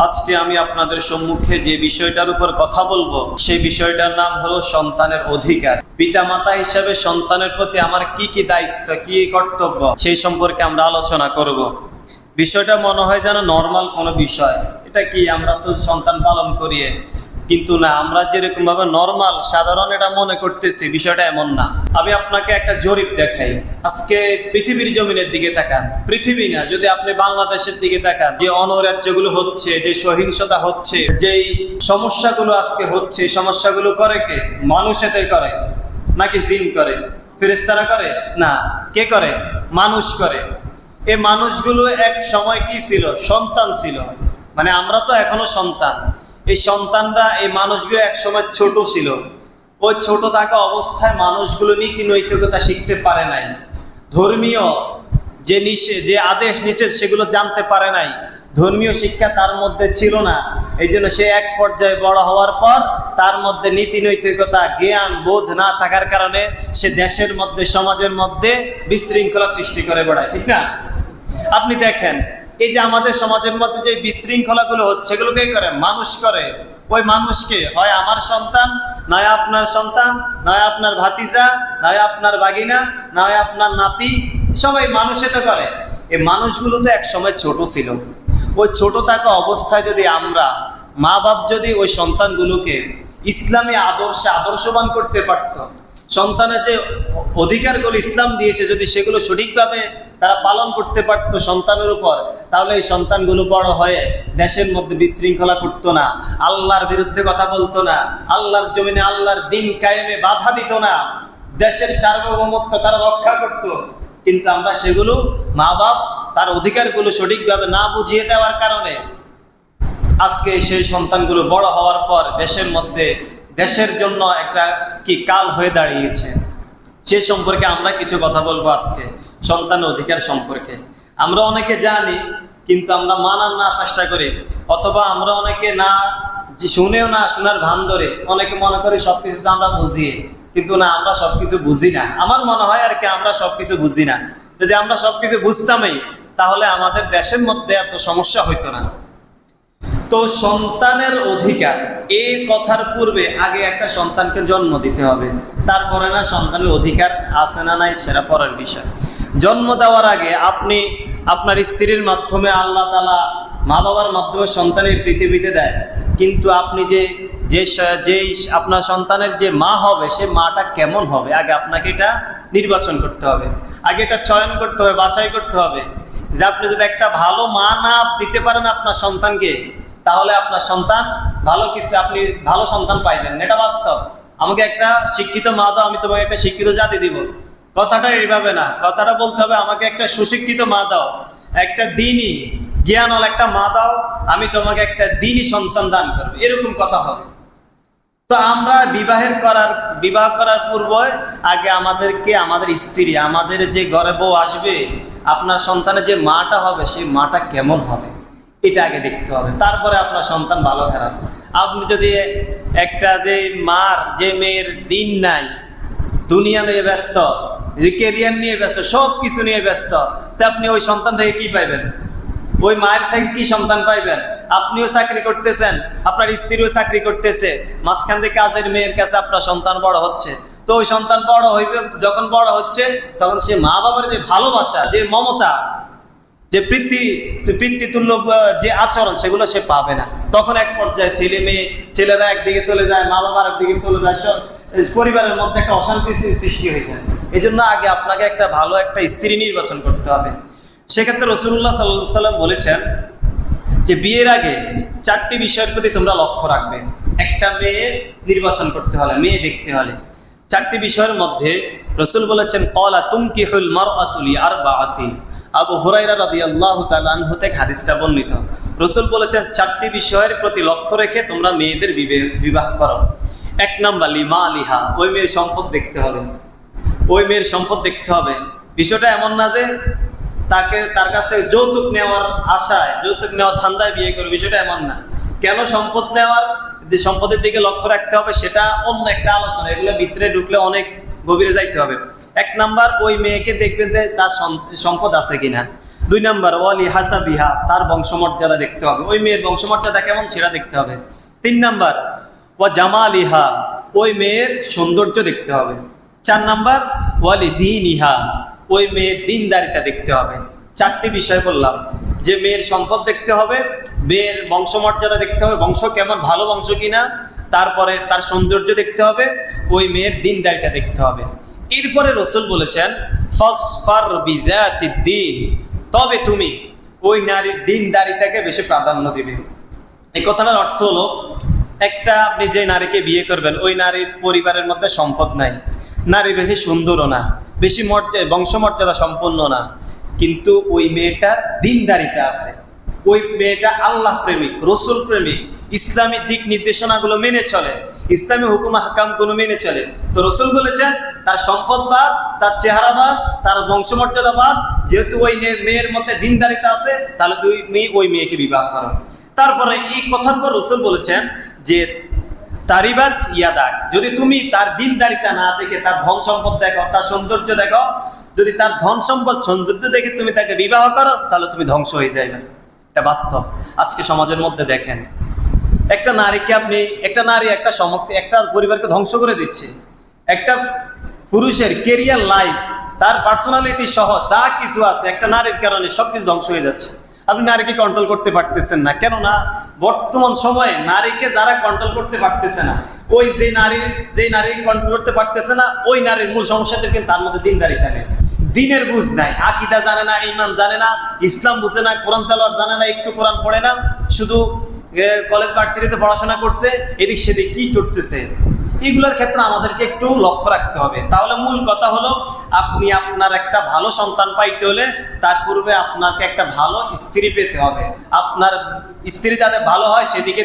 আজকে আমি আপনাদের সম্মুখে যে বিষয়টার উপর কথা বলবো সেই বিষয়টার নাম হলো সন্তানের অধিকার। পিতামাতা হিসেবে সন্তানের প্রতি আমার কি কি দায়িত্ব, কি কর্তব্য, সেই সম্পর্কে আমরা আলোচনা করব। বিষয়টা মনে হয় যেন নর্মাল কোনো বিষয়, এটা কি আমরা তো সন্তান পালন করি, কিন্তু না, আমরা যেরকম ভাবে নর্মাল সাধারণ এটা মনে করতেছি, বিষয়টা এমন না। আমি আপনাকে একটা জরিপ দেখাই। আজকে পৃথিবীর জমিনের দিকে তাকান, পৃথিবী না, যদি আপনি বাংলাদেশের দিকে তাকান, যে অনৈরাজ্যগুলো হচ্ছে, যে সহিংসতা হচ্ছে, যেই সমস্যাগুলো আজকে হচ্ছে, সমস্যাগুলো করে কে? মানুষ এতে করে নাকি জিন করে, ফেরেশতারা করে? না, কে করে? মানুষ করে। এই মানুষগুলো এক সময় কি ছিল? সন্তান ছিল। মানে আমরা তো এখনো সন্তান। এই সন্তানরা, এই মানুষগুলো এক সময় ছোট ছিল। ওই ছোট থাকা অবস্থায় মানুষগুলো নীতি নৈতিকতা শিখতে পারে নাই, ধর্মীয় যে আদেশ নিষেধ সেগুলো জানতে পারে নাই, ধর্মীয় শিক্ষা তার মধ্যে ছিল না। এই জন্য সে এক পর্যায়ে বড় হওয়ার পর তার মধ্যে নীতি নৈতিকতা, জ্ঞান, বোধ না থাকার কারণে সে দেশের মধ্যে, সমাজের মধ্যে বিশৃঙ্খলা সৃষ্টি করে বেড়ায়, ঠিক না? আপনি দেখেন, এই যে আমাদের সমাজের মধ্যে যে বিশৃঙ্খলাগুলো হচ্ছে, এগুলো কে করে? মানুষ করে। ওই মানুষকে হয় আমার সন্তান, নয় আপনার সন্তান, নয় আপনার ভাতিজা, নয় আপনার বাগিনা, নয় আপনার নাতি, সবাই মানুষে তো করে। এই মানুষগুলো তো এক সময় ছোট ছিল। ওই ছোট থাকা অবস্থায় যদি আমরা, মা বাপ যদি ওই সন্তানগুলোকে ইসলামী আদর্শে আদর্শবান করতে পারত, সন্তানের যে অধিকারগুলো ইসলাম দিয়েছে যদি সেগুলো সঠিকভাবে তারা পালন করতে পারতো সন্তানের উপর, তাহলে এই সন্তানগুলো বড় হয়ে দেশের মধ্যে বিশৃঙ্খলা করতো না, আল্লাহর বিরুদ্ধে কথা বলতো না, আল্লাহর জমিনে আল্লাহর দিন কায়েমে বাধা দিত না, দেশের সার্বভৌমত্ব তারা রক্ষা করত। কিন্তু আমরা সেগুলো, মা বাপ তার অধিকারগুলো সঠিকভাবে না বুঝিয়ে দেওয়ার কারণে আজকে সেই সন্তানগুলো বড় হওয়ার পর দেশের মধ্যে, দেশের জন্য একটা কি কাল হয়ে দাঁড়িয়েছে। সে সম্পর্কে আমরা কিছু কথা বলবো আজকে, সন্তানের অধিকার সম্পর্কে। আমরা অনেকে জানি, কিন্তু আমরা মানার না চেষ্টা করি, অথবা আমরা অনেকে না শুনেও না, শোনার ভান ধরে অনেকে মনে করি সবকিছু আমরা বুঝি, কিন্তু না, আমরা সবকিছু বুঝি না। আমার মনে হয় আর কি, আমরা সবকিছু বুঝি না। যদি আমরা সবকিছু বুঝতামই, তাহলে আমাদের দেশের মধ্যে এত সমস্যা হইতো না। তো সন্তানের অধিকার, এই কথার পূর্বে আগে একটা সন্তানকে জন্ম দিতে হবে, তারপরে না সন্তানের অধিকার আছে না নাই সেটা পরের বিষয়। জন্ম দেওয়ার আগে আপনি আপনার স্ত্রীর মাধ্যমে, আল্লাহ তাআলা মা বাবার মাধ্যমে সন্তানের পৃথিবীতে দেয়, কিন্তু আপনি যে আপনার সন্তানের যে মা হবে, সে মাটা কেমন হবে আগে আপনাকে এটা নির্বাচন করতে হবে, আগে এটা চয়ন করতে হবে, বাছাই করতে হবে। যে আপনি যদি একটা ভালো মা না দিতে পারেন আপনার সন্তানকে, তাহলে আপনার সন্তান ভালো কিছু, আপনি ভালো সন্তান পাইবেন, এটা বাস্তব। আমাকে একটা শিক্ষিত মা দাও, আমি তোমাকে একটা শিক্ষিত জাতি দিব, কথাটা এইভাবে না। কথাটা বলতে হবে, আমাকে একটা সুশিক্ষিত মা দাও, একটা দ্বীনি জ্ঞানওয়ালা একটা মা দাও, আমি তোমাকে একটা দ্বীনি সন্তান দান করবো, এরকম কথা হবে। তো আমরা বিবাহ করার পূর্বে আগে আমাদেরকে, আমাদের স্ত্রী, আমাদের যে ঘরে বউ আসবে, আপনার সন্তানের যে মাটা হবে, সেই মাটা কেমন হবে এটা আগে দেখতে হবে। তারপরে আপনার সন্তান ভালো খারাপ। আপনি যদি একটা যে মেয়ের দিন নাই, দুনিয়া নিয়ে ব্যস্ত, ক্যারিয়ার নিয়ে ব্যস্ত, সব কিছু নিয়ে ব্যস্ত, তো আপনি ওই সন্তান থেকে কি পাইবেন? ওই মায়ের থেকে কি সন্তান পাইবেন? আপনিও চাকরি করতেছেন, আপনার স্ত্রীও চাকরি করতেছে, মাঝখান থেকে কাজের মেয়ের কাছে আপনার সন্তান বড় হচ্ছে। তো ওই সন্তান বড় হইবে, যখন বড় হচ্ছে, তখন সে মা বাবার যে ভালোবাসা, যে মমতা, যে পিতৃতুল্য যে আচরণ, সেগুলো সে পাবে না। তখন এক পর্যায়ে ছেলেরা একদিকে চলে যায়, মা বাবার একদিকে চলে যায়, পরিবারের মধ্যে একটা অশান্তি সৃষ্টি হয়ে যায়। এই জন্য আগে আপনাকে একটা ভালো একটা স্ত্রী নির্বাচন করতে হবে। সেক্ষেত্রে রাসূলুল্লাহ সাল্লাল্লাহু আলাইহি ওয়াসাল্লাম বলেছেন যে বিয়ের আগে 4টি বিষয়ের প্রতি তোমরা লক্ষ্য রাখবে। একটা মেয়ে নির্বাচন করতে হলে, মেয়ে দেখতে হলে 4টি বিষয়ের মধ্যে রাসূল বলেছেন, ক্বালা তুনকিহুল মারআতু লিআরবাআতিন। আবু হুরায়রা রাদিয়াল্লাহু তাআলা আনহু থেকে হাদিসটা বর্ণিত। রাসূল বলেছেন 4টি বিষয়ের প্রতি লক্ষ্য রেখে তোমরা মেয়েদের বিবাহ করো। 1 নাম্বার লিমালিহা, ওই মেয়ের সম্পদ দেখতে হবে, ওই মেয়ের সম্পদ দেখতে হবে। বিষয়টা এমন না যে তার কাছ থেকে যৌতুক নেওয়ার আশায়, যৌতুক নেওয়ার ধান্দায় বিয়ে করবে, বিষয়টা এমন না। কেন সম্পদ নেওয়ার, যে সম্পদের দিকে লক্ষ্য রাখতে হবে, সেটা অন্য একটা আলোচনা, এগুলো ভিতরে ঢুকলে অনেক গভীরে যাইতে হবে। 1 নাম্বার, ওই মেয়েকে দেখবেন যে তার সম্পদ আছে কিনা। 2 নাম্বার ওয়ালি হাসাবিহা, তার বংশমর্যাদা দেখতে হবে, ওই মেয়ের বংশমর্যাদা কেমন সেটা দেখতে হবে। 3 নাম্বার ওয়া জামালিহা, ওই মেয়ের সৌন্দর্য দেখতে হবে। 4 নাম্বার ওয়ালি দীনিহা, ওই মেয়ের দিনদারিতা দেখতে হবে। 4টি বিষয় বললাম, যে মেয়ের সম্পদ দেখতে হবে, মেয়ের বংশমর্যাদা দেখতে হবে, বংশ কেমন, ভালো বংশ কিনা, তারপরে তার সৌন্দর্য দেখতে হবে, ওই মেয়ের দিনদারিতা দেখতে হবে। এরপরে রাসূল বলেছেন ফাসফার বিযাতিদ দ্বীন, তবে তুমি ওই নারীর দিনদারিতাকে বেশি প্রাধান্য দিবে। এই কথাটার অর্থ হলো, একটা আপনি যে নারীকে বিয়ে করবেন, ওই নারীর পরিবারের মধ্যে সম্পদ নাই, নারী বেশি সুন্দরও না, বেশি বংশমর্যাদা সম্পন্ন না, কিন্তু ওই মেয়েটার দিনদারিতা আছে, ওই মেয়েটা আল্লাহ প্রেমিক, রসুল প্রেমিক, ইসলামী দিক নির্দেশনাগুলো মেনে চলে, ইসলামী হুকুম হাকামগুলো মেনে চলে। তো রসুল বলেছেন তার সম্পদ বাদ, তার চেহারা বাদ, তার বংশমর্যাদা বাদ, যেহেতু ওই মেয়ের মধ্যে দিনদারিতা আছে, তাহলে তুমি ওই মেয়েকে বিবাহ করো। তারপরে এই কথার পর রসুল বলেছেন যে তারিবাত ইয়াদাক, যদি তুমি তার দিনদারিতা না দেখে তার ধন সম্পদ দেখো, তার সৌন্দর্য দেখো, যদি তার ধন সম্পদ সৌন্দর্য দেখে তুমি তাকে বিবাহ করো, তাহলে তুমি ধ্বংস হয়ে যাবে। এটা বাস্তব। আজকে সমাজের মধ্যে দেখেন, একটা নারীকে আপনি, একটা নারী একটা সমস্যা, একটা পরিবারকে ধ্বংস করে দিচ্ছে। একটা পুরুষের কেরিয়ার লাইফ, তার পার্সোনালিটি সহ যা কিছু আছে, একটা নারীর কারণে সবকিছু ধ্বংস হয়ে যাচ্ছে। আপনি নারীকে কন্ট্রোল করতে পারতেছেন না, কেননা বর্তমান সময়ে নারীকে যারা কন্ট্রোল করতে পারতেছে না, ওই যে নারীকে কন্ট্রোল করতে পারতেছে না, ওই নারীর মূল সমস্যাটা কিন্তু তার মধ্যে দিনদারিতা নেই, দিনের বুঝ নাই, আকীদা জানে না, ঈমান জানে না, ইসলাম বুঝে না, কোরআন তেলাওয়াত জানে না, একটু কোরআন পড়ে না, শুধু কলেজ ভার্সিটিতে পড়াশোনা করছে, এদিক সেদিক কি করতেছে। এগুলোর ক্ষেত্রে আমাদেরকে একটু লক্ষ্য রাখতে হবে। তাহলে মূল কথা হলো, আপনি আপনার একটা ভালো সন্তান পাইতে হলে তার পূর্বে আপনাকে একটা ভালো স্ত্রী পেতে হবে। আপনার স্ত্রী যাতে ভালো হয় সেদিকে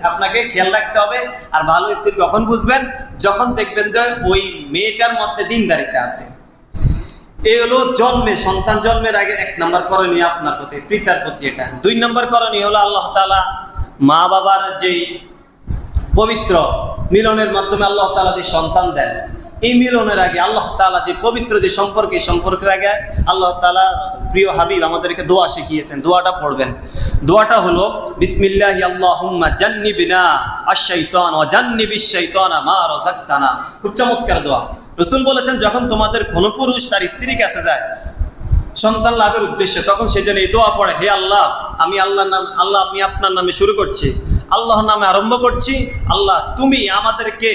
আপনাকে খেয়াল রাখতে হবে। আর ভালো স্ত্রী কখন বুঝবেন? যখন দেখবেন যে ওই মেয়েটার মধ্যে দিনদারিতা আছে। এই হলো সন্তান জন্মের আগে 1 নম্বর করণীয় আপনার প্রতি, পিতার প্রতি এটা। 2 নম্বর করণীয় হলো আল্লাহ তাআলা মা বাবার যেই পবিত্র মিলনের মাধ্যমে আল্লাহ তাআলা যে সন্তান দেন, এই মিলনের আগে আল্লাহ তাআলা যে পবিত্র যে সম্পর্ক, এই সম্পর্কের আগে আল্লাহ তাআলা প্রিয় হাবিব আমাদেরকে দোয়া শিখিয়েছেন। দোয়াটা পড়বেন। দোয়াটা হলো বিসমিল্লাহি আল্লাহুম্মা জান্নিবিনা আশ-শাইতান ওয়া জান্নিবিশ শাইতানা মা রাযাকতানা। খুব চমৎকার দোয়া। রাসূল বলেছেন, যখন তোমাদের কোনো পুরুষ তার স্ত্রীর কাছে যায় সন্তান লাভের উদ্দেশ্যে, তখন সে যেন এই দোয়া পড়ে, হে আল্লাহ, আমি আমি আপনার নামে শুরু করছি, আল্লাহর নামে আরম্ভ করছি, আল্লাহ তুমি আমাদেরকে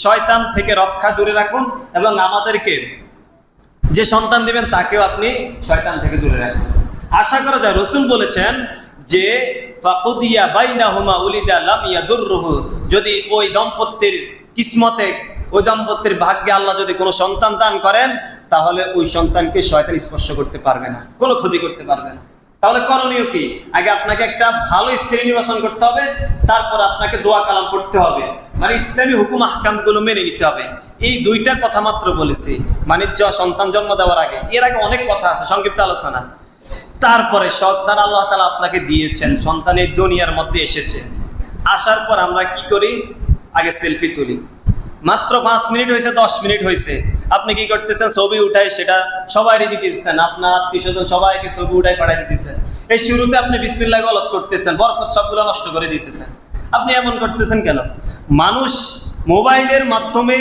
শয়তান থেকে রক্ষা দূরে রাখুন, এবং আমাদেরকে যে সন্তান দিবেন তাকেও আপনি শয়তান থেকে দূরে রাখুন। আশা করা যায় রাসূল বলেছেন যে ফাকুদিয়া বাইনাহুমা উলিদা লাম ইয়াদুররুহু, যদি ওই দম্পতির কিসমতে, ওই দম্পতির ভাগ্যে আল্লাহ যদি কোনো সন্তান দান করেন, তাহলে ওই সন্তানকে শয়তান স্পর্শ করতে পারবে না, কোনো ক্ষতি করতে পারবে না। তাহলে করণীয় কি? আগে আপনাকে একটা ভালো স্ত্রী নির্বাচন করতে হবে, তারপর আপনাকে দোয়া কালাম পড়তে হবে, মানে ইসলামী হুকুম আহকামগুলো মেনে নিতে হবে। এই 2টা কথা মাত্র বলেছি, মানে সন্তান জন্ম দেওয়ার আগে। এর আগে অনেক কথা আছে, সংক্ষিপ্ত আলোচনা। তারপরে সন্তান আল্লাহ তাআলা আপনাকে দিয়েছেন, সন্তান এই দুনিয়ার মধ্যে এসেছে, আসার পর আমরা কি করি? আগে সেলফি তুলি। মাত্র 5 মিনিট হয়েছে, 10 মিনিট হয়েছে, আপনি কি করতেছেন? ছবি উঠাই সেটা সবাইকে দিতেছেন, আপনার আত্মীয়স্বজন সবাইকে ছবি উঠাই পাঠাই দিতেছেন। এই শুরুতে আপনি বিসমিল্লাহ গলত করতেছেন, বরকত সবগুলো নষ্ট করে দিতেছেন। আপনি এমন করতেছেন কেন? মানুষ মোবাইলের মাধ্যমে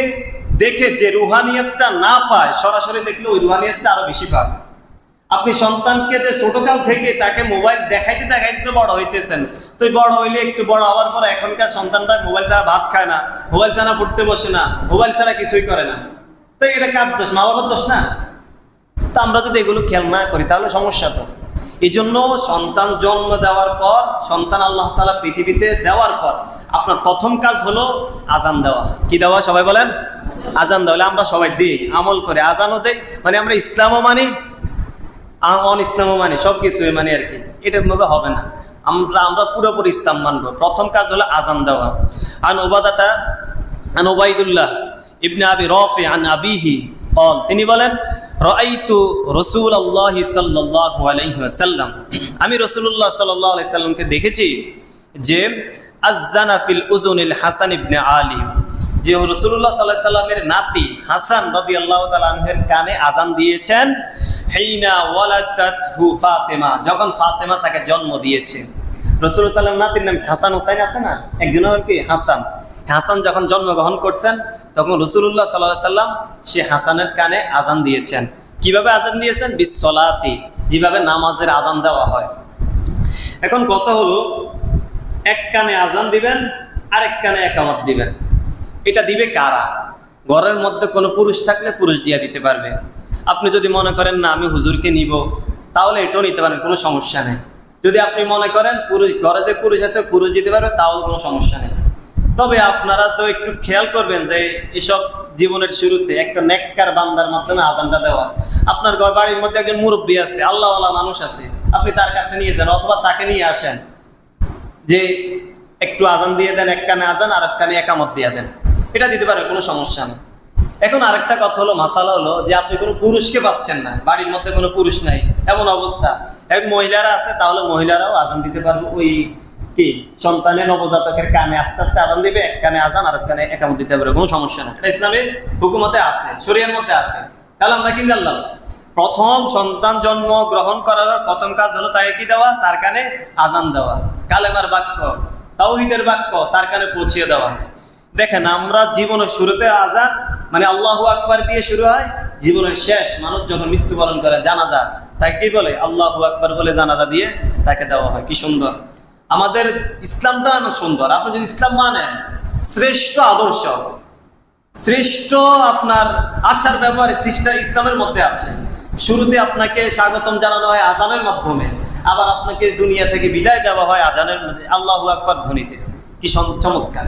দেখে যে রুহানিয়তটা না পায়, সরাসরি দেখলে ওই রুহানিয়তটা আরো বেশি পায়। আপনি সন্তানকে যে ছোটকাল থেকে তাকে মোবাইল দেখাইতে দেখাইতে বড় হইতেছেন, তো বড় হইলে একটু বড় হওয়ার পর এখনকার সন্তানরা মোবাইল ছাড়া ভাত খায় না, মোবাইল ছাড়া পড়তে বসে না, মোবাইল ছাড়া কিছুই করে না। তো এটা কার দোষ? মা বাবার দোষ না? তো আমরা যদি এগুলো খেয়াল না করি তাহলে সমস্যা। তো এই জন্য সন্তান জন্ম দেওয়ার পর, সন্তান আল্লাহ তাআলা পৃথিবীতে দেওয়ার পর আপনার প্রথম কাজ হলো আজান দেওয়া। কি দেওয়া? সবাই বলেন আজান দেওয়া। আমরা সবাই দিই, আমল করে, আজানও দেই, মানে আমরা ইসলামও মানি, অন ইসলামও মানি, সব কিছুই মানি আর কি। এটা ভাবে হবে না, আমরা পুরোপুরি ইসলাম মানবো। প্রথম কাজ হলো আজান দেওয়া। আন উবাইদুল্লাহ ইবনে আবি রাফি আন আবিহি قال, তিনি বলেন রাআইতু রাসূলুল্লাহ সাল্লাল্লাহু আলাইহি ওয়াসাল্লাম, আমি রাসূলুল্লাহ সাল্লাল্লাহু আলাইহি সাল্লামকে দেখেছি যে আযানা ফিল উযুনিল হাসান ইবনে আলী, যে রাসূলুল্লাহ সাল্লাল্লাহু আলাইহি সাল্লামের নাতি হাসান রাদিয়াল্লাহু তাআলা আনহুর কানে আজান দিয়েছেন, হিনা ওয়ালাদাতহু ফাতেমা, যখন ফাতেমা তাকে জন্ম দিয়েছে। রাসূলুল্লাহ সাল্লাল্লাহু আলাইহি ওয়াসাল্লাম নাতির নাম হাসান হুসাইন আছে না, একজন হল কি হাসান। হাসান যখন জন্মগ্রহণ করছেন তখন রাসূলুল্লাহ সাল্লাল্লাহু আলাইহি ওয়াসাল্লাম সে হাসানের কানে আজান দিয়েছেন। কিভাবে আজান দিয়েছেন? বিসসলাতি, যেভাবে নামাজের আজান দেওয়া হয়। এখন কথা হলো, এক কানে আজান দিবেন, আরেক কানে একামত দিবেন। এটা দিবে কারা? ঘরের মধ্যে কোনো পুরুষ থাকলে পুরুষ দিয়ে দিতে পারবে। আপনি যদি মনে করেন না আমি হুজুরকে নিব, তাহলে এটাও নিতে পারেন, কোনো সমস্যা নেই। যদি আপনি মনে করেন পুরুষ ঘরে যে পুরুষ আছে পুরুষ দিতে পারবে, তাও কোনো সমস্যা নেই। তবে আপনারা তো একটু খেয়াল করবেন যে এসব জীবনের শুরুতে একটা নেককার বান্দার মাধ্যমে আজানটা দেওয়া। আপনার বাড়ির মধ্যে একজন মুরব্বী আছে, আল্লাহওয়ালা মানুষ আছে, আপনি তার কাছে নিয়ে যান অথবা তাকে নিয়ে আসেন যে একটু আজান দিয়ে দেন, এক কানে আজান আর এক কানে একামত দিয়ে দেন, এটা দিতে পারেন, কোনো সমস্যা নেই। এখন আরেকটা কথা হলো, মাসালা হলো যে আপনি কোনো পুরুষকে পাচ্ছেন না, বাড়ির মধ্যে কোনো পুরুষ নাই, এমন অবস্থা, এক মহিলারা আছে, তাহলে মহিলারাও আজান দিতে পারবে। ওই কি সন্তানের নবজাতকের কানে আস্তে আস্তে আজান দিবে, এক কানে আজান আর এক কানে একামত দিতে পারবে, কোনো সমস্যা নেই। এটা ইসলামের হুকুমতে আছে, শরীয়তের মধ্যে আছে। তাহলে আমরা কি জানলাম? প্রথম সন্তান জন্ম গ্রহণ করার প্রথম কাজ হলো তাকে কি দেওয়া? তার কানে আজান দেওয়া, কালেমার বাক্য, তাওহীদের বাক্য তার কানে পৌঁছিয়ে দেওয়া। দেখেন, আমরা জীবনের শুরুতে আজান মানে আল্লাহু আকবার দিয়ে শুরু হয়, জীবনের শেষ মানুষ যখন মৃত্যুবরণ করে জানাজা, তাকে কি বলে? আল্লাহু আকবার বলে জানাজা দিয়ে তাকে দেওয়া হয়। কি সুন্দর আমাদের ইসলামটা, অনেক সুন্দর। আপনি যদি ইসলাম মানেন, শ্রেষ্ঠ আদর্শ, শ্রেষ্ঠ আপনার আচার ব্যবহার সৃষ্টি ইসলামের মধ্যে আছে। শুরুতে আপনাকে স্বাগতম জানানো হয় আজানের মাধ্যমে, আবার আপনাকে দুনিয়া থেকে বিদায় দেওয়া হয় আজানের মধ্যে, আল্লাহু আকবার ধ্বনিতে। কি চমৎকার!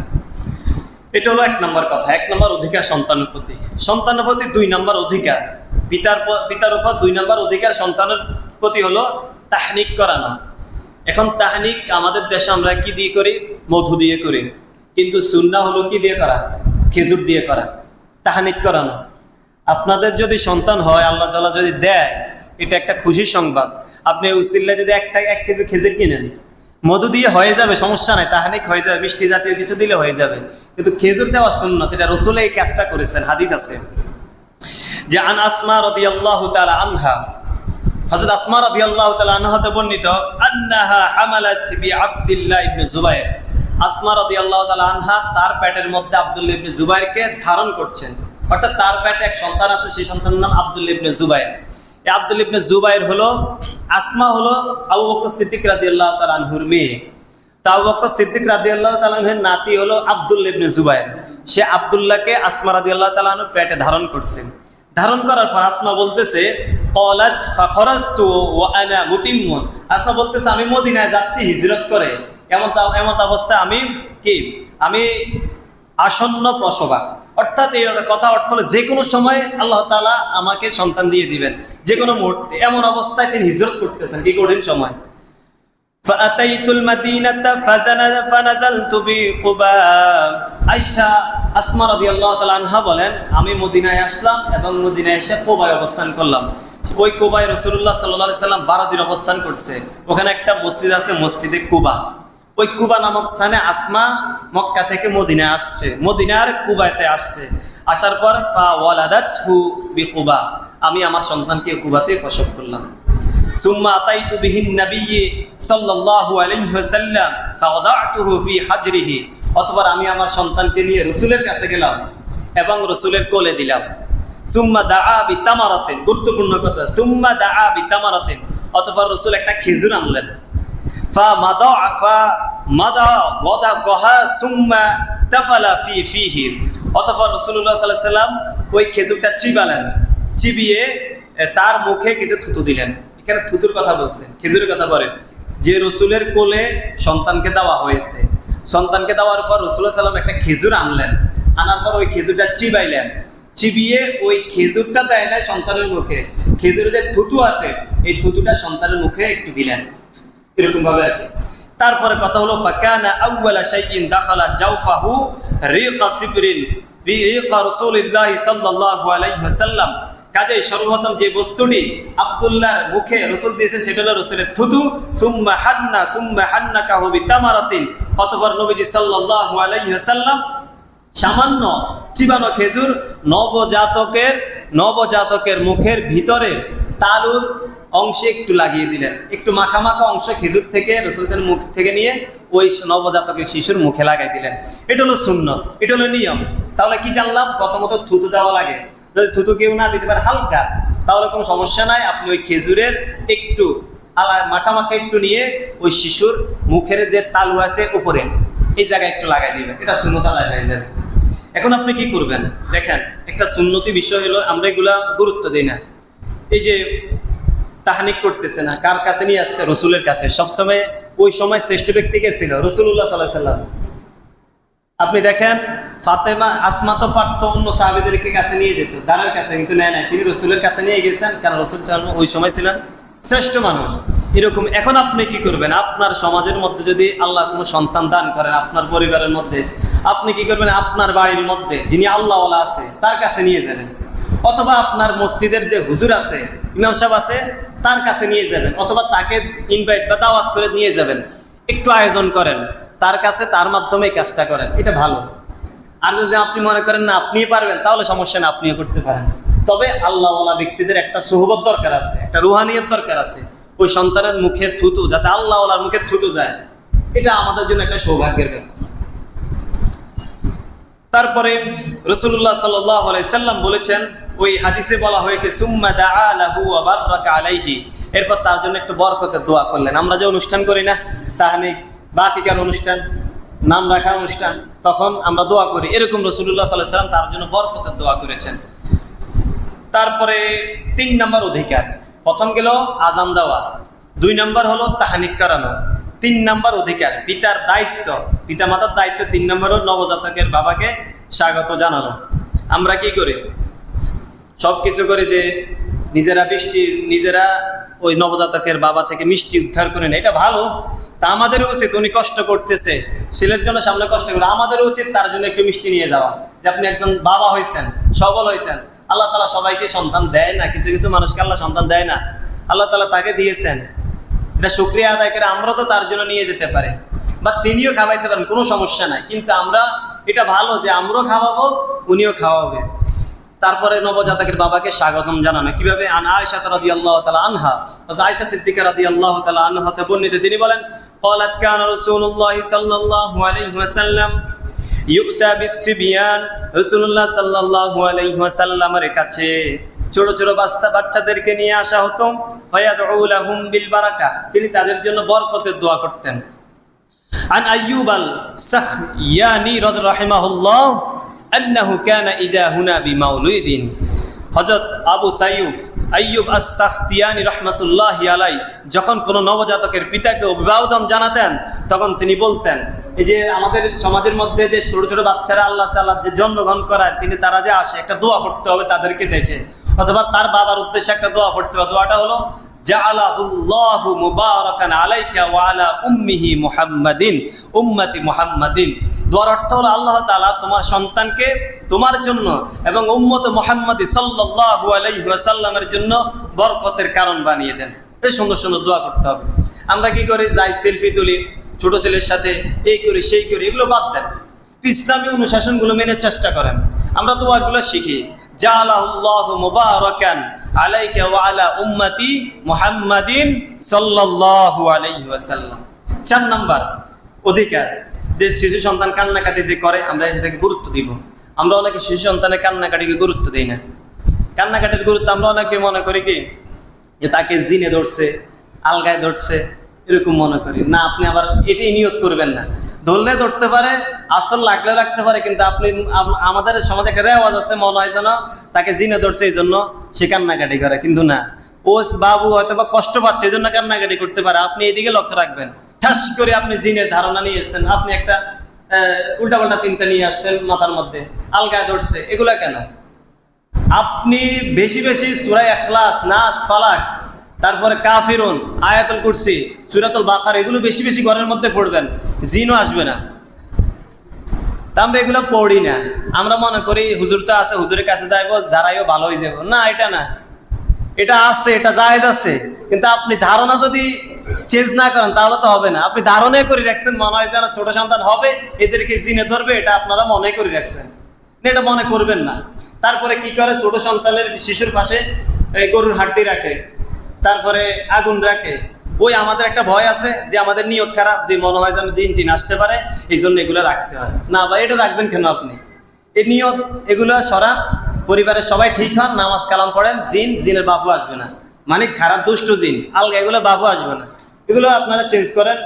এটা হলো এক নম্বর কথা, এক নম্বর অধিকার সন্তানের প্রতি। সন্তানের প্রতি দুই নম্বর অধিকার, পিতার উপর দুই নম্বর অধিকার সন্তানের প্রতি হলো তাহনিক করানো। এখন তাহনিক আমাদের দেশে আমরা কি দিয়ে করি? মধু দিয়ে করি, কিন্তু সুন্নাহ হলো কি দিয়ে করা? খেজুর দিয়ে করা, তাহনিক করানো। আপনাদের যদি সন্তান হয়, আল্লাহ তাআলা যদি দেয়, এটা একটা খুশির সংবাদ। আপনি উসিল্লায় যদি এক কেজি খেজুর কিনেন, মধু দিয়ে হয়ে যাবে, সমস্যা নাই, তাহনিক হয়ে যাবে, মিষ্টি জাতীয় কিছু দিলে হয়ে যাবে। কিন্তু খেজুর দেওয়া সুন্নাত, এটা রাসূল এই কাজটা করেছেন। হাদিস আছে যে আন আসমা রাদিয়াল্লাহু তাআলা আনহা, হযরত আসমা রাদিয়াল্লাহু তাআলা আনহা হতে বর্ণিত, আন্নাহা হামালাত বি আব্দুল্লাহ ইবনে জুবাইর। আসমা রাদিয়াল্লাহু তাআলা আনহা তার পেটের মধ্যে আব্দুল্লাহ ইবনে জুবাইরকে ধারণ করছেন, অর্থাৎ তার পেটে এক সন্তান আছে, সেই সন্তানের নাম আব্দুল্লাহ ইবনে জুবাইর। এই আব্দুল্লাহ ইবনে জুবাইর হলো, আসমা হলো আবু বকর সিদ্দিক রাদিয়াল্লাহু তাআলা আনহুর মেয়ে। তা আবু বকর সিদ্দিক রাদিয়াল্লাহু তাআলা আনহুর নাতি হলো আব্দুল্লাহ ইবনে জুবাইর। সে আব্দুল্লাহকে আসমা রাদিয়াল্লাহু তাআলা আনহু পেটে ধারণ করছেন। ধারণ করার পর আসমা বলতেছে, ক্বালাত ফাখরাজতু ওয়া আনা মুতিম্মুন। আসমা বলতেছে, আমি মদিনায় যাচ্ছি হিজরত করে, এমন অবস্থায় আমি আসন্ন প্রসবা। অর্থাৎ এই কথা অর্থ হলো যে কোনো সময় আল্লাহ তাআলা আমাকে সন্তান দিয়ে দিবেন, যে কোনো মুহূর্তে। এমন অবস্থায় তিনি হিজরত করতেছেন, কি কঠিন সময়। ফাআতাইতুল মাদিনাতা ফানাযালতু বিকুবা। আয়েশা আসমা রাদিয়াল্লাহু তাআলা আনহা বলেন, আমি মদিনায় আসলাম এবং মদিনায় এসে কুবায় অবস্থান করলাম। ওই কুবায় রাসূলুল্লাহ সাল্লাল্লাহু আলাইহি সাল্লাম 12 দিন অবস্থান করছে। ওখানে একটা মসজিদ আছে, মসজিদে কুবা। ওই কুবা নামক স্থানে আসমা মক্কা থেকে মদিনায় আসছে, মদিনার কুবাতে আসছে। আসার পর ফা ওয়ালাদাতহু বিকুবা, আমি আমার সন্তানকে কুবাতে প্রসব করলাম। সুম্মা আতাইতু বিহিন নাবিয়্যি সাল্লাল্লাহু আলাইহি ওয়াসাল্লাম ফাওয়াদাতুহু ফি হাজরিহি। অতঃপর আমি আমার সন্তানকে নিয়ে রাসূলের কাছে গেলাম এবং রাসূলের কোলে দিলাম। সুম্মা দাআ বিতামারাতিন, গুরুত্বপূর্ণ কথা, সুম্মা দাআ বিতামারাতিন। অতঃপর রাসূল একটা খেজুর আনলেন। ফা মাদা ওয়াদা গহা সুম্মা তাফালা ফিহি। অতঃপর রাসূলুল্লাহ সাল্লাল্লাহু আলাইহি ওয়াসাল্লাম ওই খেজুরটা চিবালেন, চিবিয়ে তার মুখে কিছু থুতু দিলেন। এখানে থুতুর কথা বলছেন, খেজুরের কথা বলেন। যে রসুলের কোলে সন্তানকে দেওয়া হয়েছে, সন্তানকে দেওয়ার পর রাসূলুল্লাহ সাল্লাল্লাহু আলাইহি ওয়াসাল্লাম একটা খেজুর আনলেন, আনার পর ওই খেজুরটা চিবাইলেন, চিবিয়ে ওই খেজুরটা দেয় না সন্তানের মুখে, খেজুরের যে থুতু আছে এই থুতুটা সন্তানের মুখে একটু দিলেন, এরকম ভাবে আর কি। তারপরে কথা হলো, ফাকানা আউওয়ালা শাইইন দাখালা জাওফাহু রিকা সিবরিন বিরিকা রাসূলিল্লাহ সাল্লাল্লাহু আলাইহি ওয়াসাল্লাম। কাজে সর্বপ্রথম যে বস্তুটি আব্দুল্লাহর মুখে রাসূল দিয়েছেন সেটা হলো রাসূলের থুতু। সুম্মা হান্নাকাহু বিতামারাতিন। অতঃপর নবীজি সাল্লাল্লাহু আলাইহি ওয়াসাল্লাম সামান্য চিবানো খেজুর নবজাতকের মুখের ভিতরে তালুর অংশে একটু লাগিয়ে দিলেন, একটু মাখা মাখা অংশ খেজুর থেকে রাসূলের মুখ থেকে নিয়ে ওই নবজাতকের শিশুর মুখে লাগাই দিলেন। এটা হলো সুন্নত, এটা হলো নিয়ম। তাহলে কি জানলাম? প্রথমত থুতু দেওয়া লাগে। যদি থুতু কেউ না দিতে পারে হালকা, তাহলে কোনো সমস্যা নাই। আপনি ওই খেজুরের একটু মাখা মাখা একটু নিয়ে ওই শিশুর মুখের যে তালু আছে উপরে এই জায়গায় একটু লাগাই দিবেন, এটা সুন্নত আদায় হয়ে যাবে। এখন আপনি কি করবেন দেখেন, একটা সুন্নতি বিষয় হলো আমরা এগুলা গুরুত্ব দিই না। এই যে তাহনিক করতেছে না, কার কাছে নিয়ে আসছে? রসুলের কাছে। সবসময় ওই সময় শ্রেষ্ঠ ব্যক্তি কে ছিল? রসুল্লাহ সাল্লাল্লাহু আলাইহি সাল্লাম। আপনি দেখেন ফাতেমা, আসমা তো পারতো অন্য সাহাবীদেরকে কাছে নিয়ে যেত, দাঁড়ার কাছে, কিন্তু নেয় নাই, তিনি রসুলের কাছে নিয়ে গেছেন, কারণ রসুল সাল্লাল্লাহু ওই সময় ছিলেন শ্রেষ্ঠ মানুষ। এরকম এখন আপনি কি করবেন? আপনার সমাজের মধ্যে যদি আল্লাহ কোনো সন্তান দান করেন, আপনার পরিবারের মধ্যে, আপনি কি করবেন? আপনার বাড়ির মধ্যে যিনি আল্লাহওয়ালা আছে তার কাছে নিয়ে যাবেন, অথবা আপনার মসজিদের যে হুজুর আছে, ইমাম সাহেব আছে, তার কাছে নিয়ে যাবেন, অথবা তাকে ইনভাইট বা দাওয়াত করে নিয়ে যাবেন, একটু আয়োজন করেন তার কাছে, তার মাধ্যমে এই কাজটা করেন, এটা ভালো। আর যদি আপনি মনে করেন না আপনিই পারবেন, তাহলে সমস্যা না, আপনিও করতে পারেন। তবে আল্লাহওয়ালা ব্যক্তিদের একটা সোহবত দরকার আছে, একটা রুহানিয়ত দরকার আছে। ওই সন্তানের মুখে থুতু যাতে আল্লাহওয়ালার মুখে থুতু যায়, এটা আমাদের জন্য একটা সৌভাগ্যের ব্যাপার। তারপরে রাসূলুল্লাহ সাল্লাল্লাহু আলাইহি সাল্লাম বলেছেন, ওই হাদিসে বলা হয়েছে সুম্মা দাআ লাহু ওয়া বারাকা আলাইহি, এরপর তার জন্য একটু বরকতের দোয়া করলেন। আমরা যে অনুষ্ঠান করি না, তাহনিক বা আকিকার অনুষ্ঠান, নাম রাখার অনুষ্ঠান, তখন আমরা দোয়া করি, এরকম রাসূলুল্লাহ সাল্লাল্লাহু আলাইহি সাল্লাম তার জন্য বরকতের দোয়া করেছেন। তারপরে 3 নম্বর অধিকার, প্রথম গেল আযান দেওয়া, 2 নম্বর হলো তাহনিক করানো, 3 নম্বর অধিকার পিতার দায়িত্ব, পিতা মাতার দায়িত্ব 3 নম্বর হলো নবজাতকের বাবাকে স্বাগত জানানো। আমরা কি করি? সব কিছু করি যে নিজেরা ওই নবজাতকের বাবা থেকে মিষ্টি উদ্ধার করে নেয়, এটা ভালো। তা আমাদেরও উচিত, উনি কষ্ট করতেছে, ছেলের জন্য সামনে কষ্ট করে, আমাদেরও উচিত তার জন্য একটু মিষ্টি নিয়ে যাওয়া। যে আপনি একজন বাবা হয়েছেন, সবল হয়েছেন, আল্লাহ তাআলা সবাইকে সন্তান দেয় না, কিছু কিছু মানুষকে আল্লাহ সন্তান দেয় না, আল্লাহ তাআলা তাকে দিয়েছেন, এটা শুকরিয়া আদায় করে আমরা তো তার জন্য নিয়ে যেতে পারি, বা তিনিও খাওয়াইতে পারেন, কোনো সমস্যা নাই। কিন্তু আমরা এটা ভালো যে আমরাও খাওয়াবো, উনিও খাওয়াবে। তারপরে নবজাতকের বাবাকে স্বাগতম জানানো কিভাবে? আন আয়েশা রাদিয়াল্লাহু তাআলা আনহা, আয়েশা সিদ্দিকা রাদিয়াল্লাহু তাআলা আনহা তে বর্ণিত, তিনি বলেন, ক্বালাত কানা রাসূলুল্লাহ সাল্লাল্লাহু আলাইহি ওয়াসাল্লাম ইউতা বিসসিবিয়ান, রাসূলুল্লাহ সাল্লাল্লাহু আলাইহি ওয়াসাল্লামের কাছে ছোট ছোট বাচ্চাদেরকে নিয়ে আসা হতো, ফায়াদউ লাহুম বিল বারাকা, তিনি তাদের জন্য বরকতের দোয়া করতেন। আন আইয়ুব আল সাখয়ানি রাহিমাহুল্লাহ আন্নাহু কানা ইযা হুনা বিমাউলুদিন, হযরত আবু আইয়ুব আস-সাখতিয়ানি রাহমাতুল্লাহি আলাইহি যখন কোনো নবজাতকের পিতাকে অভিবাদন জানাতেন, তখন তিনি বলতেন, এই যে আমাদের সমাজের মধ্যে যে ছোট ছোট বাচ্চারা আল্লাহ তাআলা যে জন্মগ্রহণ করায়, তিনি তারা যে আসে, একটা দোয়া পড়তে হবে তাদেরকে দেখে, অথবা তার বাবার উদ্দেশ্যে একটা দোয়া পড়তে হবে। দোয়াটা হলো জাআলাহুল্লাহু মুবারাকান আলাইকা ওয়া আলা উম্মিহি মুহাম্মাদিন উম্মতি মুহাম্মাদিন। দোয়ার অর্থ হলো আল্লাহ তাআলা তোমার সন্তানকে তোমার জন্য এবং উম্মত মুহাম্মাদি সাল্লাল্লাহু আলাইহি ওয়াসাল্লামের জন্য বরকতের কারণ বানিয়ে দেন। এই সুন্দর সুন্দর দোয়া করতে হবে। আমরা কি করি? যাই সেলফি তুলি ছোট ছেলের সাথে, এই করি সেই করি, এগুলো বাদ দেন, ইসলামী অনুশাসনগুলো মেনে চেষ্টা করেন। আমরা দোয়াগুলো শিখি, জাআলাহুল্লাহু মুবারাকান আলাইকা ওয়া আলা উম্মতি মুহাম্মাদিন সাল্লাল্লাহু আলাইহি ওয়াসাল্লাম। 4 নাম্বার অধিকার, যে শিশু সন্তান কান্নাকাটি যে করে, আমরা এটাকে গুরুত্ব দিব। আমরা অনেকে শিশু সন্তানের কান্নাকাটিকে গুরুত্ব দিই না। কান্নাকাটির গুরুত্ব আমরা অনেকে মনে করি কি, যে তাকে জিনে ধরছে, আলগায় ধরছে, এরকম মনে করি না। আপনি আবার এটাই নিয়ত করবেন না। ধরলে ধরতে পারে, আসল লাগলে লাগতে পারে, কিন্তু আপনি আমাদের সমাজে একটা রেওয়াজ আছে, মনে হয় যেন তাকে জিনে ধরছে এই জন্য সে কান্নাকাটি করে, কিন্তু না, ও বাবু হয়তো বা কষ্ট পাচ্ছে এই জন্য কান্নাকাটি করতে পারে। আপনি এইদিকে লক্ষ্য রাখবেন। ঠাস করে আপনি জিনের ধারণা নিয়ে এসছেন, আপনি একটা উল্টাপাল্টা চিন্তা নিয়ে আসছেন মাথার মধ্যে, আলগায় ধরছে, এগুলা কেন? আপনি বেশি বেশি সূরা ইখলাস, নাস, ফালাক, তারপরে কাফিরুন, আয়াতুল কুরসি, সূরাতুল বাকারা, এগুলো বেশি বেশি ঘরের মধ্যে পড়বেন, জিনও আসবে না। তা আমরা এগুলো পড়ি না। আমরা মনে করি হুজুর তো আছে, হুজুরের কাছে যাইবো, যারাইও ভালো হয়ে যাবো। না, এটা না, এটা আছে, এটা জায়েজ আছে, কিন্তু আপনি ধারণা যদি চেঞ্জ না করেন তাহলে তো হবে না। আপনি ধারণাই করে রাখছেন, মনে হয় যারা ছোট সন্তান হবে এদেরকে জিনে ধরবে, এটা আপনারা মনে করে রাখছেন, এটা মনে করবেন না। তারপরে কি করে? ছোট সন্তানের শিশুর পাশে এই গরুর হাড্ডি রাখে, তারপরে আগুন রাখে। ওই আমাদের একটা ভয় আছে যে আমাদের নিয়ত খারাপ, যে মনে হয় যেন দিন টিন আসতে পারে, এই জন্য এগুলো রাখতে হয় না। ভাই, এটা রাখবেন কেন আপনি? এই নিয়ত এগুলো সরান, পরিবারের সবাই ঠিক হন, নামাজ কালাম পড়েন, জিনের বাবু আসবে না, মানে খারাপ দুষ্ট জিন আলগা, এগুলো বাবু আসবে না। এগুলো আপনারা চেঞ্জ করেন,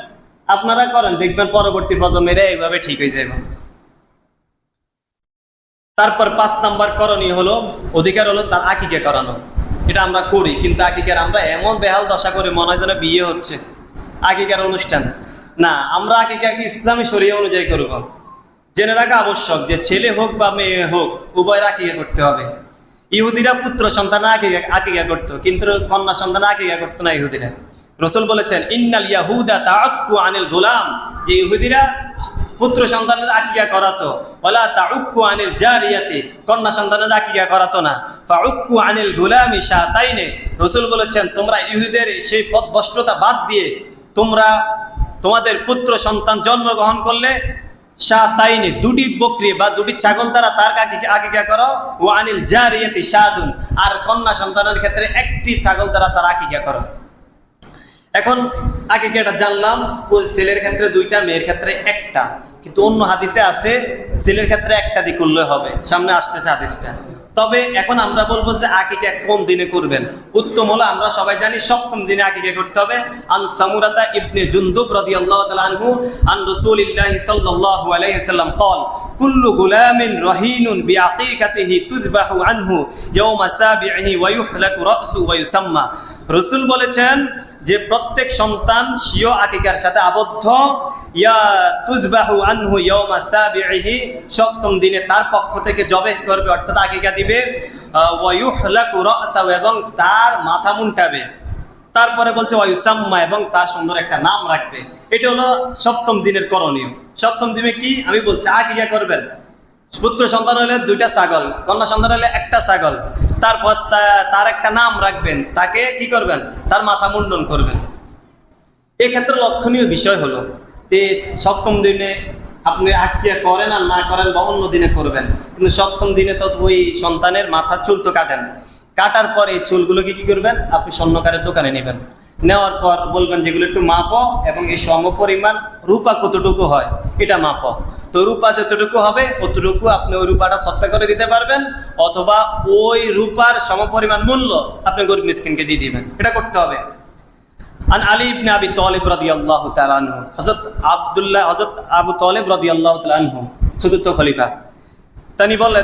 আপনারা করেন, দেখবেন পরবর্তী প্রজন্মের এইভাবে ঠিক হয়ে যাবে। তারপর 5 নাম্বার করণীয় হলো, অধিকার হলো তার আকিকা করানো। এটা আমরা করি, কিন্তু আকিকার আমরা এমন বেহাল দশা করে মনে হয় যেন বিয়ে হচ্ছে, আকিকার অনুষ্ঠান না। আমরা আকিকাকে ইসলামী শরিয়া অনুযায়ী করব। জেনে রাখা আবশ্যক যে ছেলে হোক বা মেয়ে হোক, উভয়ের আকিকা করতে হবে। ইহুদিরা পুত্র সন্তান আকিকা করতো, কিন্তু কন্যা সন্তান আকিকা করতো না ইহুদিরা। রাসূল বলেছেন, ইন্নাল ইয়াহুদা তাআক্কু আনিল গোলাম, যে ইহুদিরা পুত্র সন্তানের আকিকা করাতো, ওয়ালা তাউক্কু আনিল জারিয়াতি, কন্যা সন্তানের আকিকা করাতো না। ফাউক্কু আনিল গুলামি শাতাইনে, রাসূল বলেছেন তোমরা ইহুদিদের সেই পথভ্রষ্টতা বাদ দিয়ে তোমরা তোমাদের পুত্র সন্তান জন্মগ্রহণ করলে শাতাইনে, 2টি বকরি বা 2টি ছাগল দ্বারা তার আকিকা করো। ওয়া আনিল জারিয়াতি শাদুন, আর কন্যা সন্তানের ক্ষেত্রে 1টি ছাগল দ্বারা তার আকিকা করো। এখন আকিকাটা জানলাম, ছেলের ক্ষেত্রে 2টা, মেয়ের ক্ষেত্রে 1টা, কিন্তু অন্য হাদিসে আছে ছেলের ক্ষেত্রে 1টা দিয়ে করলে হবে, সামনে আসতেছে হাদিসটা। তবে এখন আমরা বলবো যে আকিকা কোন দিনে করবেন। উত্তম হলো, আমরা সবাই জানি 7ম দিনে আকিকা করতে হবে। আন সামুরাতা ইবনে জুনদুব রাদিয়াল্লাহু তাআলা আনহু আন রাসূলিল্লাহি সাল্লাল্লাহু আলাইহি ওয়াসাল্লাম قال কুল্লু গুলামিন রাহিনুন বিআকিকাতিহি তুযবাহু আনহু ইয়াওমা সাবিহি ওয়া ইউহলাকু রাসু ওয়া ইউসাম্মা। রাসূল বলেছেন যে প্রত্যেক সন্তান স্বীয় আকিকার সাথে আবদ্ধ, ইয়া তুযবাহু আনহু ইয়াওমা সাবিহি, 7ম দিনে তার পক্ষ থেকে জবে করবে, অর্থাৎ আকিকা দিবে। ওয়া ইউহলাকু রাসু, এবং তার মাথা মুন্ডাবে। তারপরে বলছে ওয়া ইউসাম্মা, এবং তার সুন্দর একটা নাম রাখবে। এটা হলো 7ম দিনের করণীয়। 7ম দিনে কি আমি বলছি, আকিকা করবেন। পুত্র সন্তান হলে 2টা ছাগল, কন্যা সন্তান হলে 1টা ছাগল। তারপর তার একটা নাম রাখবেন, তাকে কি করবেন, তার মাথা মুন্ডন করবেন। এক্ষেত্রে লক্ষণীয় বিষয় হলো যে 7ম দিনে আপনি আকিকা করেন আর না করেন বা অন্য দিনে করবেন, কিন্তু 7ম দিনে তো ওই সন্তানের মাথার চুল তো কাটেন। কাটার পরে এই চুলগুলোকে কি করবেন, আপনি স্বর্ণকারের দোকানে নেবেন। নেওয়ার পর বলবেন যেগুলো একটু মাপো, এবং এই সম পরিমাণ রূপা কতটুকু হয় এটা মাপো। তো রূপা যতটুকু হবে অতটুকু আপনি ওই রূপাটা সত্তা করে দিতে পারবেন, অথবা ওই রূপার সম পরিমাণ মূল্য আপনি গরিব মিসকিনকে দিয়ে দিবেন। এটা করতে হবে। আন আলী ইবনে আবি তালিব রাদিয়াল্লাহু তাআলা আনহু, হযরত আবু তালিব রাদিয়াল্লাহু তাআলা আনহু 4র্থ খলিফা,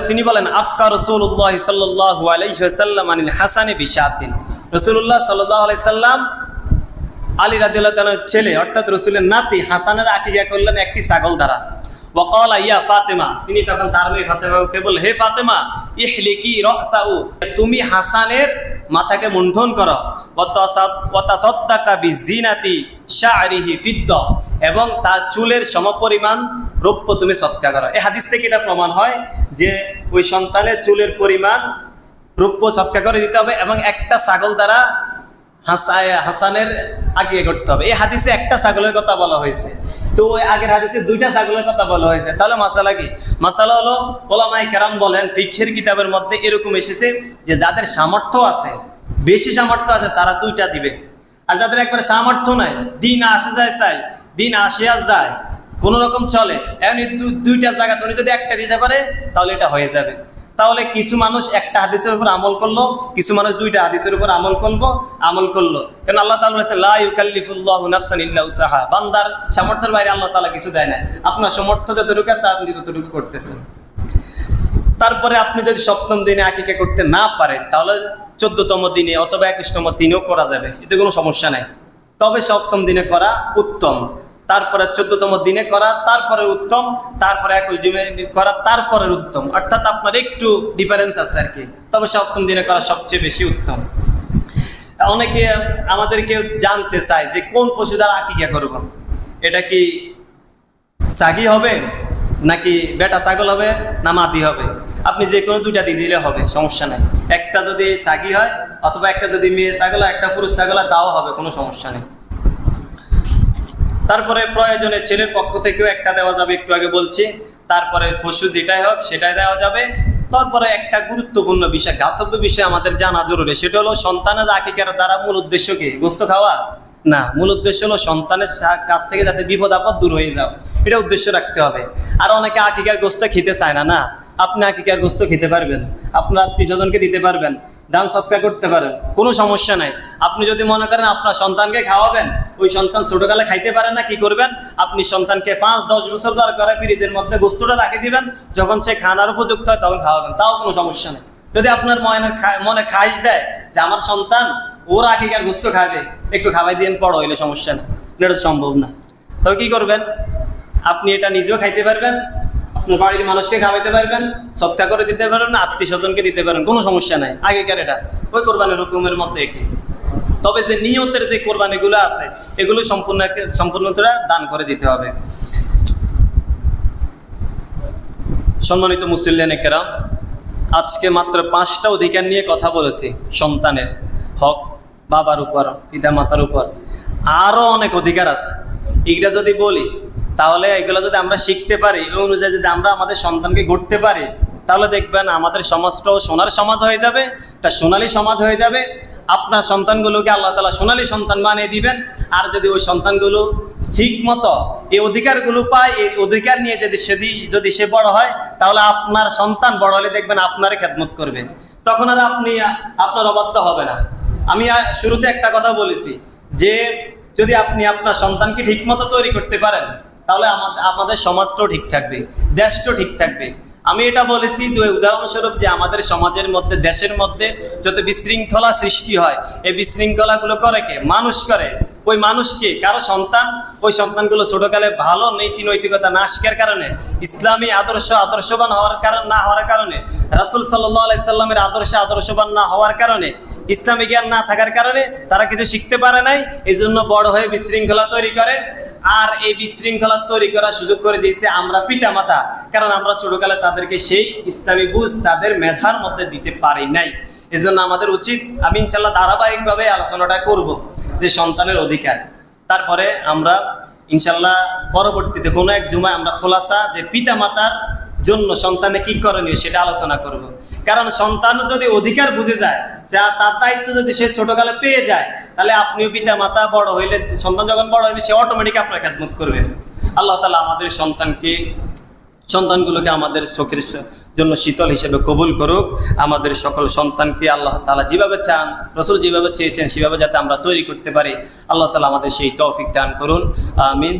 তিনি বলেন আক্কা রাসূলুল্লাহ সাল্লাল্লাহু আলাইহি ওয়াসাল্লাম আনিল হাসানি বিশাতিন। রাসূলুল্লাহ সাল্লাল্লাহু আলাইহি সাল্লাম আলী রাদিয়াল্লাহু তাআলার ছেলে অর্থাৎ রাসূলের নাতি হাসানের আকিকা করলেন 1টি ছাগল দ্বারা। ওয়া ক্বালা ইয়া ফাতেমা, তিনি তখন তার মেয়ে ফাতেমাকে বললেন, হে ফাতেমা, ইহলিকি রাসাউ, তুমি হাসানের মাথাকে মুন্ডন করো। ওয়া তাসাদ্দাকা বিজিনাতি শা'রিহি ফিদ্দা, এবং তার চুলের সমপরিমাণ রৌপ্য তুমি সদকা করো। এই হাদিস থেকে এটা প্রমাণ হয় যে ওই সন্তানের চুলের পরিমাণ রৌপ্য সদকা করে দিতে হবে, এবং 1টা ছাগল দ্বারা হাসানের আকিকা করতে হবে। এই হাদিসে 1টা ছাগলের কথা বলা হয়েছে, তো ওই আগের হাদিসে 2টা ছাগলের কথা বলা হয়েছে। তাহলে মাসালা কি? মাসালা হলো, ওলামায়ে কেরাম বলেন ফিকহের কিতাবের মধ্যে এরকম এসেছে যে যাদের সামর্থ্য আছে, বেশি সামর্থ্য আছে, তারা 2টা দিবে। আর যাদের একবারে সামর্থ্য নাই, দিন আসে যায় চাই, দিন আসে আর যায়, কোনো রকম চলে, এমনি 2টা জায়গা উনি যদি 1টা দিতে পারে তাহলে এটা হয়ে যাবে। তাহলে কিছু মানুষ 1টা হাদিসের উপর আমল করলো, কিছু মানুষ 2টা হাদিসের উপর আমল করলো। কারণ আল্লাহ তাআলা বলেছেন লা ইউকাল্লিফুল্লাহু নাফসান ইল্লা উসাহা, বান্দার সামর্থ্যের বাইরে আল্লাহ তাআলা কিছু দেয় না। আপনার সামর্থ্য যতটুকু আছে আপনি ততটুকু করতেছেন। তারপরে আপনি যদি 7ম দিনে আকিকা করতে না পারেন, তাহলে 14তম দিনে অথবা 21তম দিনেও করা যাবে, এতে কোনো সমস্যা নাই। তবে 7ম দিনে করা উত্তম, তারপরে 14তম দিনে করা, তারপরে উত্তম, তারপরে 21 দিনে করা, তারপরে উত্তম, অর্থাৎ আপনার একটু ডিফারেন্স আছে আর কি। তবে 7ম দিনে করা সবচেয়ে বেশি উত্তম। অনেকে আমাদেরকে জানতে চায় যে কোন পশু দ্বারা আকিকা করব, এটা কি সাগি হবে নাকি বেটা ছাগল হবে না মাদি হবে? আপনি যে কোনো 2টা দিয়ে দিলে হবে, সমস্যা নাই। একটা যদি সাগি হয় অথবা একটা যদি মেয়ে ছাগল হয়, একটা পুরুষ ছাগল হয়, তাও হবে, কোনো সমস্যা নেই। তারপরে প্রয়োজনে ছেলের পক্ষ থেকেও 1টা দেওয়া যাবে, একটু আগে বলছি। তারপরে পশু যেটাই হোক সেটাই দেওয়া যাবে। তারপরে একটা গুরুত্বপূর্ণ বিষয়, জ্ঞাতব্য বিষয় আমাদের জানা জরুরি, সেটা হলো সন্তানের আকিকার দ্বারা মূল উদ্দেশ্য কি? গোস্ত খাওয়া না, মূল উদ্দেশ্য হলো সন্তানের কাছ থেকে যাতে বিপদ আপদ দূর হয়ে যাও, এটা উদ্দেশ্য রাখতে হবে। আর অনেকে আকিকার গোস্ত খেতে চায় না। না, আপনি আকিকার গোস্ত খেতে পারবেন, আপনার আত্মীয়স্বজনকে দিতে পারবেন, দান সৎকার করতে পারেন, কোনো সমস্যা নাই। আপনি যদি মনে করেন আপনার সন্তানকে খাওয়াবেন, ওই সন্তান ছোটকালে খাইতে পারে না, কি করবেন? আপনি সন্তানকে 5-10 বছর দরকার ফ্রিজের মধ্যে গোস্তটা রাখে দিবেন, যখন সে খানার উপযুক্ত হয় তখন খাওয়াবেন, তাও কোনো সমস্যা নেই। যদি আপনার মনে খাইশ দেয় যে আমার সন্তান ওর আকিকার গোস্ত খাবে, একটু খাওয়াই দিয়ে বড় হইলে সমস্যা নেই, এটা সম্ভব না। তবে কি করবেন? আপনি এটা নিজেও খাইতে পারবেন, আপনার বাড়ির মানুষকে খাওয়াইতে পারবেন, সৎকার করে দিতে পারবেন, আত্মীয় স্বজনকে দিতে পারেন, কোনো সমস্যা নাই। আগেকার এটা ওই কোরবানির হুকুমের মতো একই। তবে যে নিয়তের যে কোরবানিগুলো আছে এগুলো সম্পূর্ণটা দান করে দিতে হবে। সম্মানিত মুসল্লিয়ানে কেরাম, আজকে মাত্র 5টা অধিকার নিয়ে কথা বলেছি। সন্তানের হক, বাবার উপর, পিতা মাতার উপর, আরও অনেক অধিকার আছে। এগুলা যদি বলি তাহলে এগুলো যদি আমরা শিখতে পারি, এই অনুযায়ী যদি আমরা আমাদের সন্তানকে গড়তে পারি, তাহলে দেখবেন আমাদের সমাজটাও সোনার সমাজ হয়ে যাবে, একটা সোনালী সমাজ হয়ে যাবে। আপনার সন্তানগুলোকে আল্লাহ তাআলা সোনালী সন্তান বানিয়ে দিবেন। আর যদি ওই সন্তানগুলো ঠিক মতো এই অধিকারগুলো পায়, এই অধিকার নিয়ে যদি সে বড় হয়, তাহলে আপনার সন্তান বড় হলে দেখবেন আপনারই খেদমত করবে, তখন আর আপনার অবাধ্য হবে না। আমি শুরুতে একটা কথা বলেছি যে যদি আপনি আপনার সন্তানকে ঠিক মতো তৈরি করতে পারেন, তাহলে আমাদের সমাজটাও ঠিক থাকবে, দেশটাও ঠিক থাকবে। আমি এটা বলেছি যে উদাহরণস্বরূপ যে আমাদের সমাজের মধ্যে, দেশের মধ্যে যত বিশৃঙ্খলা সৃষ্টি হয়, এই বিশৃঙ্খলাগুলো করে কে? মানুষ করে। ওই মানুষকে কারো সন্তান, ওই সন্তানগুলো ছোটকালে ভালো নীতি নৈতিকতা না শেখার কারণে, ইসলামী আদর্শবান না হওয়ার কারণে, রাসূল সাল্লাল্লাহু আলাইহি সাল্লামের আদর্শবান না হওয়ার কারণে, ইসলামী জ্ঞান না থাকার কারণে তারা কিছু শিখতে পারে নাই, এই জন্য বড় হয়ে বিশৃঙ্খলা তৈরি করে। আর এই বিশৃঙ্খলা তৈরি করার সুযোগ করে দিয়েছে আমরা পিতামাতা, কারণ আমরা ছোটকালে তাদেরকে সেই ইসলামী বুঝ তাদের মেধার মধ্যে দিতে পারি নাই। এজন্য আমাদের উচিত, আমি ইনশাআল্লাহ ধারাবাহিকভাবে আলোচনাটা করব যে সন্তানের অধিকার। তারপরে আমরা ইনশাআল্লাহ পরবর্তীতে কোনো এক জুমায় আমরা খোলাসা যে পিতামাতার জন্য সন্তানে কি করণীয় সেটা আলোচনা করব। কারণ সন্তান যদি অধিকার বুঝে যায়, যা তার দায়িত্ব যদি সে ছোটকালে পেয়ে যায়, তাহলে আপনিও পিতা মাতা বড় হইলে, সন্তান যখন বড় হইবে সে অটোমেটিক আপনার খেদমত করবে। আল্লাহ তাআলা আমাদের সন্তানগুলোকে আমাদের চোখের জন্য শীতল হিসেবে কবুল করুক। আমাদের সকল সন্তানকে আল্লাহ তাআলা যেভাবে চান, রাসূল যেভাবে চেয়েছেন সেভাবে যাতে আমরা তৈরি করতে পারি, আল্লাহ তাআলা আমাদের সেই তৌফিক দান করুন। আমিন।